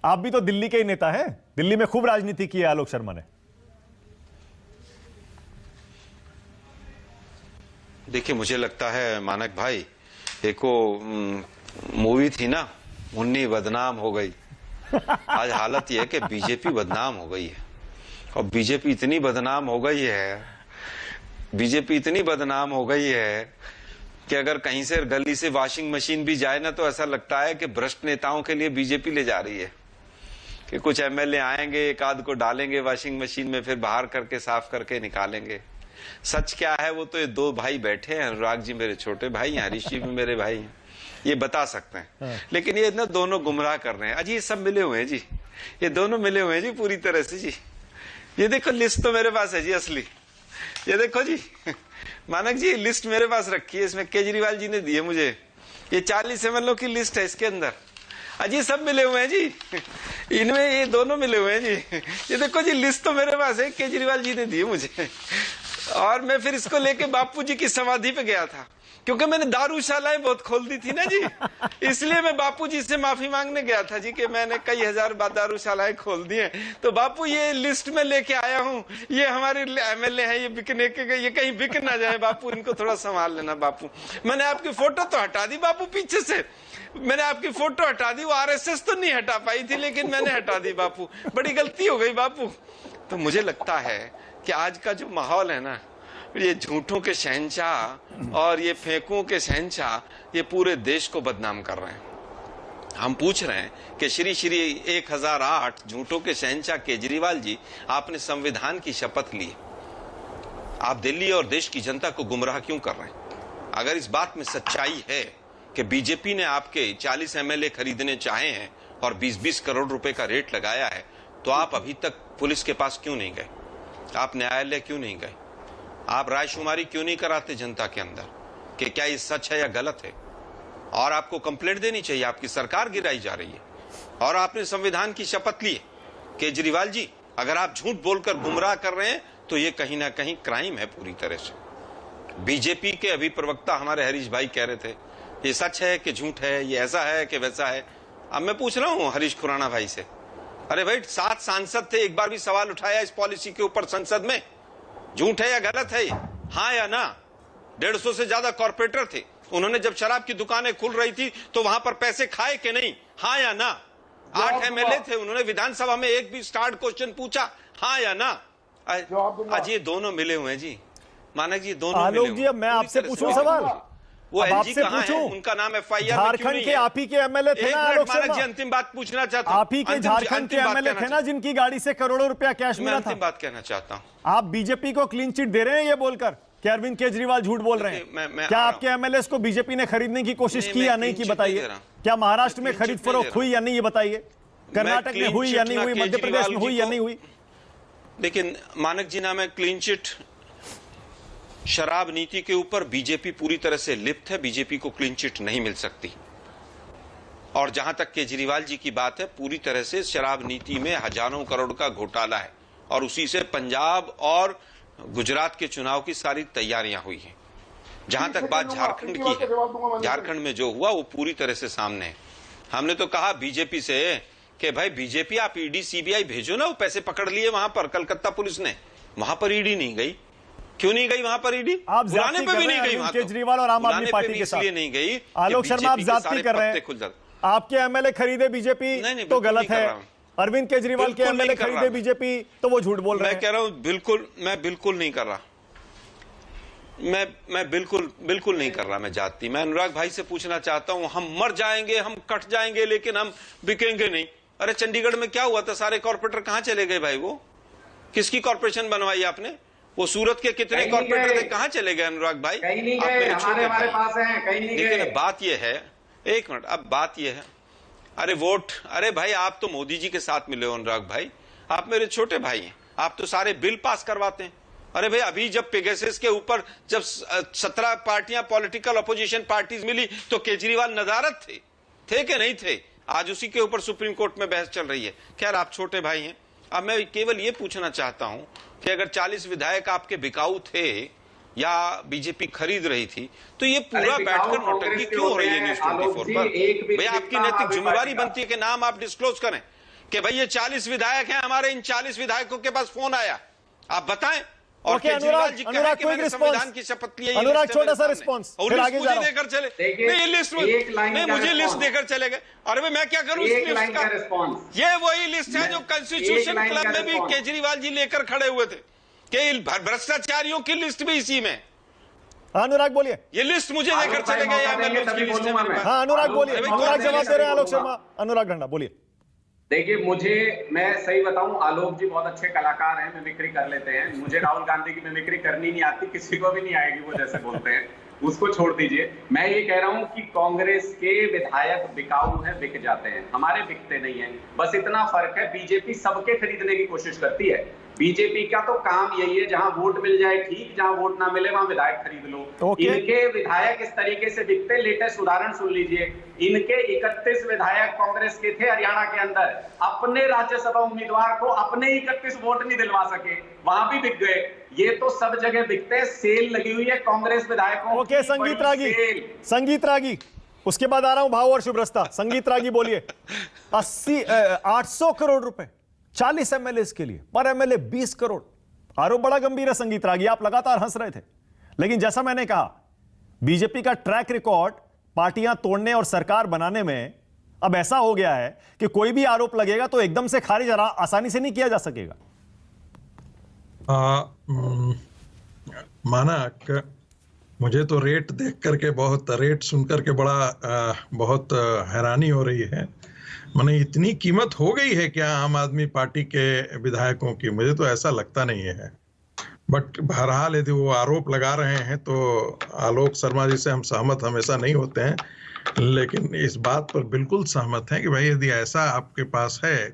आप भी तो दिल्ली के ही नेता हैं, दिल्ली में खूब राजनीति की है आलोक शर्मा ने। देखिए, मुझे लगता है मानक भाई, एक वो मूवी थी ना, मुन्नी बदनाम हो गई। आज हालत यह है कि बीजेपी बदनाम हो गई है। और बीजेपी इतनी बदनाम हो गई है, बीजेपी इतनी बदनाम हो गई है कि अगर कहीं से गली से वॉशिंग मशीन भी जाए ना, तो ऐसा लगता है कि भ्रष्ट नेताओं के लिए बीजेपी ले जा रही है कि कुछ एमएलए आएंगे, एक आध को डालेंगे वॉशिंग मशीन में, फिर बाहर करके साफ करके निकालेंगे। सच क्या है वो तो ये दो भाई बैठे हैं, अनुराग जी मेरे छोटे भाई हैं, हरीश जी भी मेरे भाई हैं, ये बता सकते हैं। लेकिन ये ना दोनों गुमराह कर रहे हैं। अजी ये सब मिले हुए हैं जी, ये दोनों मिले हुए हैं जी पूरी तरह से जी। ये देखो लिस्ट तो मेरे पास है जी असली, ये देखो जी मानक जी लिस्ट मेरे पास रखी है, इसमें केजरीवाल जी ने दी है मुझे, ये 40 एमएलए की लिस्ट है इसके अंदर। अजी सब मिले हुए हैं जी, इनमें ये दोनों मिले हुए हैं जी। ये देखो जी लिस्ट तो मेरे पास है, केजरीवाल जी ने दी है मुझे। और मैं फिर इसको लेके बापू जी की समाधि पे गया था, क्योंकि मैंने दारूशालाएं बहुत खोल दी थी ना जी, इसलिए मैं बापू जी से माफी मांगने गया था जी कि मैंने कई हजार दारूशालाएं खोल दी हैं। तो बापू ये लिस्ट में लेके आया हूँ, ये हमारे एमएलए हैं, ये बिकने के, ये कहीं बिक ना जाए बापू, इनको थोड़ा संभाल लेना बापू। मैंने आपकी फोटो तो हटा दी बापू पीछे से, मैंने आपकी फोटो हटा दी, वो आरएसएस तो नहीं हटा पाई थी, लेकिन मैंने हटा दी बापू, बड़ी गलती हो गई बापू। तो मुझे लगता है कि आज का जो माहौल है ना, ये झूठों के शहंशाह और ये फेंकों के शहंशाह, ये पूरे देश को बदनाम कर रहे हैं। हम पूछ रहे हैं कि श्री श्री 1008 झूठों के शहंशाह केजरीवाल जी, आपने संविधान की शपथ ली, आप दिल्ली और देश की जनता को गुमराह क्यों कर रहे हैं? अगर इस बात में सच्चाई है कि बीजेपी ने आपके 40 एमएलए खरीदने चाहे हैं और 20-20 करोड़ रुपए का रेट लगाया है, तो आप अभी तक पुलिस के पास क्यों नहीं गए? आप न्यायालय क्यों नहीं गए? आप रायशुमारी क्यों नहीं कराते जनता के अंदर कि क्या ये सच है या गलत है? और आपको कंप्लेंट देनी चाहिए, आपकी सरकार गिराई जा रही है और आपने संविधान की शपथ ली है। केजरीवाल जी, अगर आप झूठ बोलकर गुमराह कर रहे हैं तो ये कहीं ना कहीं क्राइम है पूरी तरह से। बीजेपी के अभी प्रवक्ता हमारे हरीश भाई कह रहे थे ये सच है कि झूठ है, ये ऐसा है कि वैसा है। अब मैं पूछ रहा हूं हरीश खुराना भाई से, अरे भाई 7 सांसद थे, एक बार भी सवाल उठाया इस पॉलिसी के ऊपर संसद में? झूठ है या गलत है? हाँ या ना? 150 से ज्यादा कॉर्पोरेटर थे, उन्होंने जब शराब की दुकानें खुल रही थी तो वहां पर पैसे खाए कि नहीं? हाँ या ना? 8 एमएलए थे, उन्होंने विधानसभा में एक भी स्टार्ट क्वेश्चन पूछा? हाँ या ना? आज ये दोनों मिले हुए हैं जी, मानक जी दोनों मिले हुए। आलोक जी, अब मैं आपसे पूछूं सवाल, वो एलजी आपसे कहां है? पूछूं, उनका नाम एफआईआर में क्यों झारखंड नहीं के है? आप ही के एमएलए थे ना आलोक शर्मा? जी अंतिम बात पूछना चाहता हूं, आप ही के झारखंड के एमएलए थे ना जिनकी गाड़ी से करोड़ों रुपया कैश मिला था? अंतिम बात कहना चाहता हूं, आप बीजेपी को क्लीन चिट दे रहे हैं ये बोलकर कि अरविंद केजरीवाल झूठ बोल रहे हैं। क्या आपके एमएलए को बीजेपी ने खरीदने की कोशिश की या नहीं की बताइए? क्या महाराष्ट्र में खरीद फरोख्त हुई या नहीं ये बताइए? कर्नाटक में हुई या नहीं हुई? मध्य प्रदेश में हुई या नहीं हुई? लेकिन मानक जी नाम है क्लीन चिट, शराब नीति के ऊपर बीजेपी पूरी तरह से लिप्त है, बीजेपी को क्लीन चिट नहीं मिल सकती। और जहां तक केजरीवाल जी की बात है, पूरी तरह से शराब नीति में हजारों करोड़ का घोटाला है और उसी से पंजाब और गुजरात के चुनाव की सारी तैयारियां हुई हैं। जहां तक बात झारखंड की है, झारखंड में जो हुआ वो पूरी तरह से सामने है। हमने तो कहा बीजेपी से कि भाई बीजेपी आप ईडी सीबीआई भेजो ना, वो पैसे पकड़ लिए वहां पर कलकत्ता पुलिस ने, वहां पर ईडी नहीं गई। क्यों नहीं गई वहां पर ईडी? आप बुलाने पे भी नहीं गई वहां, केजरीवाल और आम आदमी पार्टी के साथ इसलिए नहीं गई। आलोक शर्मा, आप जाति कर रहे हैं, आपके एमएलए खरीदे बीजेपी तो गलत है, अरविंद केजरीवाल के एमएलए खरीदे बीजेपी तो वो झूठ बोल रहे हैं। मैं कह रहा हूं मैं बिल्कुल नहीं कर रहा, मैं बिल्कुल नहीं कर रहा मैं जाति। मैं अनुराग भाई से पूछना चाहता हूं, हम मर जाएंगे, हम कट जाएंगे, लेकिन हम बिकेंगे नहीं। अरे चंडीगढ़ में क्या हुआ था? सारे कॉर्पोरेटर कहां चले गए भाई? वो किसकी कॉर्पोरेशन बनवाई आपने? वो सूरत के कितने कॉर्पोरेटर थे, कहां चले गए अनुराग भाई? कहीं नहीं गए, हमारे पास हैं, कहीं नहीं गए। लेकिन बात यह है, एक मिनट, अब बात यह है, अरे वोट, अरे भाई आप तो मोदी जी के साथ मिले हो अनुराग भाई, आप मेरे छोटे भाई हैं, आप तो सारे बिल पास करवाते हैं। अरे भाई अभी जब पेगासस के ऊपर जब 17 पार्टियां पॉलिटिकल अपोजिशन पार्टीज मिली तो केजरीवाल नदारत थे कि नहीं थे? आज उसी के ऊपर सुप्रीम कोर्ट में बहस चल रही है। खैर आप छोटे भाई हैं। अब मैं केवल ये पूछना चाहता हूं कि अगर 40 विधायक आपके बिकाऊ थे या बीजेपी खरीद रही थी, तो ये पूरा बैठकर नौटंकी क्यों हो रही है न्यूज़ 24 पर? भाई आपकी नैतिक जिम्मेवारी बनती है कि नाम आप डिस्क्लोज करें। कि भाई ये 40 विधायक हैं हमारे, इन 40 विधायकों के पास फोन आया, आप बताएं। और केजरीवाल जी कहा कि मैंने संविधान की शपथ ली है। अनुराग छोटा सा रिस्पांस, फिर आगे जा रहा हूं। देकर चले नहीं, ये लिस्ट नहीं, मुझे लिस्ट देकर चले गए। और मैं क्या करूं इस लिस्ट का? ये वही लिस्ट है जो कॉन्स्टिट्यूशन क्लब में भी केजरीवाल जी लेकर खड़े हुए थे कि भ्रष्टाचारियों की लिस्ट भी इसी में। अनुराग बोलिए। ये लिस्ट मुझे देकर चले गए। हाँ अनुराग बोलिए, अनुराग जवाब दे रहे हैं आलोक शर्मा। अनुराग ढंडा बोलिए। देखिए, मैं सही बताऊं, आलोक जी बहुत अच्छे कलाकार हैं, मिमिक्री कर लेते हैं। मुझे राहुल गांधी की मिमिक्री करनी नहीं आती, किसी को भी नहीं आएगी, वो जैसे बोलते हैं, उसको छोड़ दीजिए। मैं ये कह रहा हूं कि कांग्रेस के विधायक बिकाऊ हैं, बिक जाते हैं, हमारे बिकते नहीं है। बस इतना फर्क है, बीजेपी सबके खरीदने की कोशिश करती है। बीजेपी का तो काम यही है, जहां वोट मिल जाए ठीक, जहां वोट ना मिले वहां विधायक खरीद लो। इनके विधायक इस तरीके से बिकते। लेटेस्ट उदाहरण सुन लीजिए, इनके 31 विधायक कांग्रेस के थे हरियाणा के अंदर, अपने राज्यसभा उम्मीदवार को अपने 31 वोट नहीं दिलवा सके, वहां भी बिक गए। ये तो सब जगह बिकते हैं। सेल लगी हुई है कांग्रेस विधायकों की। संगीत रागी, संगीत रागी, उसके बाद आ रहा हूं भाव और शुभ्रस्ता। संगीत रागी बोलिए। 800 करोड़ रुपए 40 एमएलए के लिए, पर एमएलए 20 करोड़। आरोप बड़ा गंभीर है संगीत रागी, आप लगातार हंस रहे थे, लेकिन जैसा मैंने कहा, बीजेपी का ट्रैक रिकॉर्ड पार्टियां तोड़ने और सरकार बनाने में अब ऐसा हो गया है कि कोई भी आरोप लगेगा तो एकदम से खारिज आसानी से नहीं किया जा सकेगा। मानक, मुझे तो रेट देख करके रेट सुन करके बहुत हैरानी हो रही है। माने इतनी कीमत हो गई है क्या आम आदमी पार्टी के विधायकों की? मुझे तो ऐसा लगता नहीं है। बट बहरहाल यदि वो आरोप लगा रहे हैं तो आलोक शर्मा जी से हम सहमत हमेशा नहीं होते हैं, लेकिन इस बात पर बिल्कुल सहमत हैं कि भाई यदि ऐसा आपके पास है